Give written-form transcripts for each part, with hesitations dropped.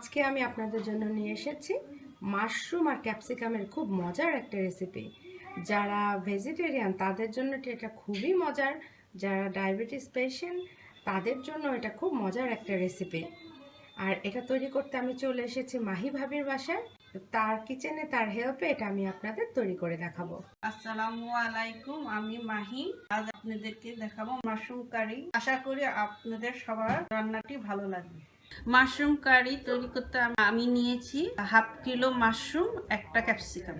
আজকে আমি আপনাদের জন্য নিয়ে এসেছি মাশরুম আর ক্যাপসিকামের খুব মজার একটা রেসিপি। যারা ভেজিটেরিয়ান তাদের জন্য এটা খুবই মজার, যারা ডায়াবেটিস পেশেন্ট তাদের জন্য এটা খুব মজার একটা রেসিপি। আর এটা তৈরি করতে আমি চলে এসেছি মাহি ভাবির বাসায়। তার কিচেনে, তার হেল্পে এটা আমি আপনাদের তৈরি করে দেখাবো। আসসালামু আলাইকুম, আমি মাহি। আজ আপনাদেরকে দেখাবো মাশরুম কারি। আশা করি আপনাদের সবার রান্নাটি ভালো লাগবে। মাশরুম কারি তৈরি করতে আমি নিয়েছি হাফ কিলো মাশরুম, একটা ক্যাপসিকাম,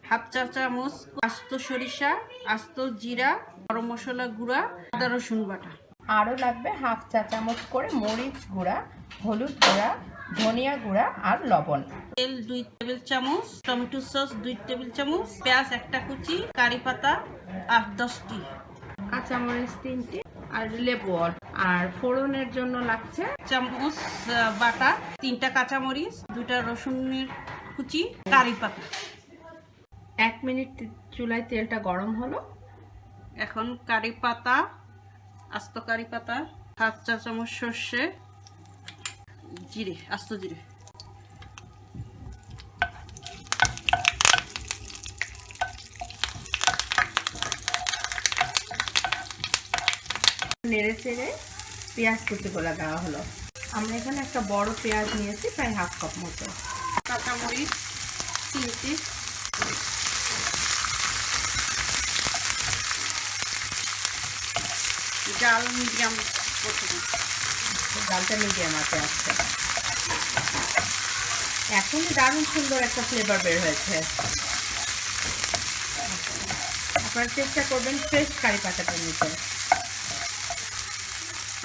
হাফ চা চামচ আস্ত সরিষা, আস্ত জিরা, গরম মশলা গুঁড়া, আদা রসুন বাটা। আরও লাগবে হাফ চা চামচ করে মরিচ গুঁড়া, হলুদ গুঁড়া, ধনিয়া গুঁড়া আর লবণ। তেল 2 টেবিল চামচ, টমেটো সস 2 টেবিল চামচ, পেঁয়াজ একটা কুচি, কারি পাতা 8-10টি, কাঁচামরিচ 3টি আর লেবু। আর ফোড়নের জন্য লাগছে চামচ বাটা, 3টা কাঁচামরিচ, 2টা রসুনের কুচি, কারি পাতা। 1 মিনিট চুলায় তেলটা গরম হলো। এখন কারি পাতা, আস্ত কারি পাতা, হাফ চা চামচ সর্ষে, জিরে, আস্ত জিরে, নেড়ে চেড়ে পেঁয়াজ কুচিগুলো দেওয়া হলো। আমরা এখানে একটা বড় পেঁয়াজ নিয়েছি, প্রায় হাফ কাপ মতো। কাঁচামরিচ 3টি, জাল মিডিয়াম করতে, ডালটা মিডিয়াম আছে আসছে। এখনই দারুণ সুন্দর একটা ফ্লেভার বের হয়েছে। আপনারা চেষ্টা করবেন ফ্রেশ কারি পাতাটা নিতে।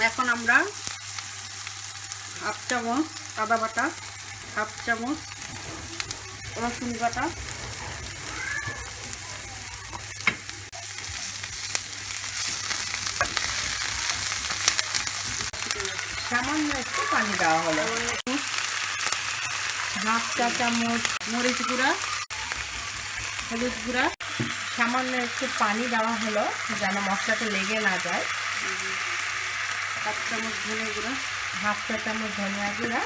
এখন আমরা হাফ চামচ আদা বাটা, হাফ চামচ রসুন বাটা, সামান্য একটু পানি দেওয়া হলো। হাফ চা চামচ মরিচ গুঁড়া, হলুদ গুঁড়া, সামান্য একটু পানি দেওয়া হলো যেন মশলাটা লেগে না যায়। হাফ চামচ ধনে গুঁড়া, হাফ চা চামচ ধনিয়া গুঁড়া,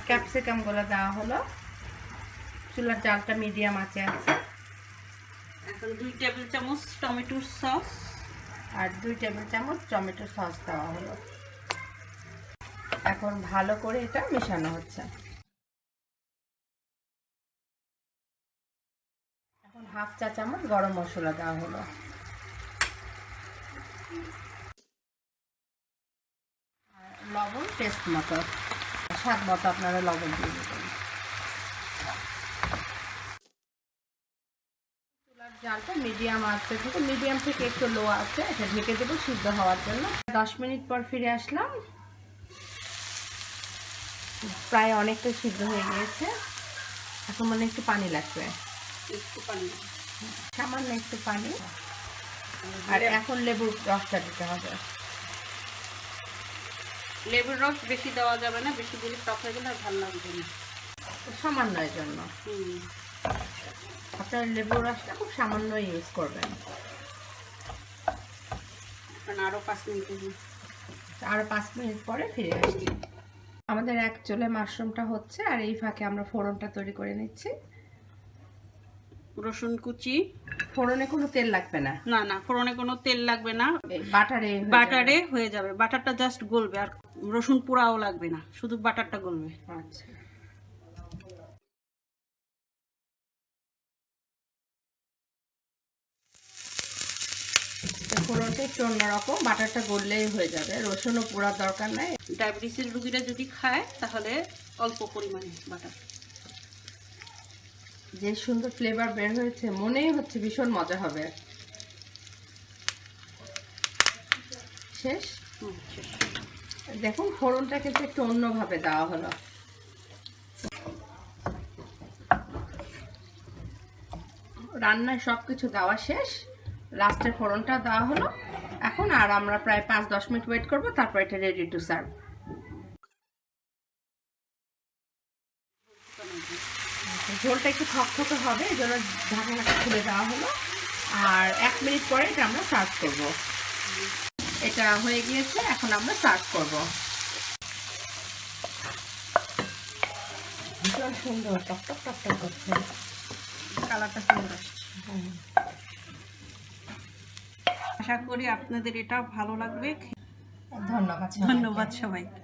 ক্যাপসিকামগুলো দেওয়া হলো। চুলার জালটা মিডিয়াম আছে আছে। এখন 2 টেবিল চামচ টমেটো সস আর 2 টেবিল চামচ টমেটো সস দেওয়া হলো। এখন ভালো করে এটা মেশানো হচ্ছে। এখন হাফ চা চামচ গরম মশলা দেওয়া হলো। লবণ টেস্ট মতো, স্বাদ মতো আপনারা লবণ দিয়ে দেবেন। চুলার জালটা মিডিয়াম আছে, থেকে মিডিয়াম থেকে একটু লো আছে। এটা ঢেকে দেবো সিদ্ধ হওয়ার জন্য। 10 মিনিট পর ফিরে আসলাম। প্রায় অনেকটা সিদ্ধ হয়ে গিয়েছে। এখন মানে একটু পানি লাগবে, একটু পানি, সামান্য একটু পানি। আর এখন লেবুর রসটা দিতে হবে। লেবুর রস বেশি দেওয়া যাবে না, বেশি দিলে টক হয়ে গেলে আর ভালো লাগবে না। সামান্যের জন্য আপনার লেবুর রসটা খুব সামান্য ইউজ করবেন। আরো 5 মিনিট, আরো 5 মিনিট পরে ফিরে আসছি। আমাদের এক চুলে মাশরুমটা হচ্ছে, আর এই ফাঁকে আমরা ফোড়নটা তৈরি করে নিচ্ছি। রসুন কুচি, ফোড়নে কোনো তেল লাগবে না। না না, ফোড়নে কোনো তেল লাগবে না, বাটারে হয়ে যাবে। বাটারটা জাস্ট গলবে, আর রসুন পোড়াও লাগবে না, শুধু বাটারটা গলবে। আচ্ছা, ফোড়নটা একটু অন্যরকম, বাটারটা গললেই হয়ে যাবে, রসুনও পোড়া দরকার নাই। ডায়াবেটিসের রোগীরা যদি খায় তাহলে অল্প পরিমাণে বাটার। যে সুন্দর ফ্লেভার বের হয়েছে, মনেই হচ্ছে ভীষণ মজা হবে। শেষ। দেখুন ফোড়নটা কিন্তু একটু অন্যভাবে দেওয়া হলো। রান্নায় সবকিছু দেওয়া শেষ, লাস্টে ফোড়নটা দেওয়া হলো। এখন আর আমরা প্রায় 5-10 মিনিট ওয়েট করব, তারপর এটা রেডি টু সার্ভ। ঝোলটা একটু থকথকে হবে, এই জন্য ঢাকনাটা খুলে দেওয়া হলো। আর 1 মিনিট পরে এটা আমরা সার্ভ করব। এটা হয়ে গিয়েছে, এখন আমরা সার্ভ করব। ভীষণ সুন্দর, টকটক টকটক করছে। কালারটা সুন্দর আসছে। হ্যাঁ, আশা করি আপনাদের এটাও ভালো লাগবে। ধন্যবাদ। ধন্যবাদ সবাইকে।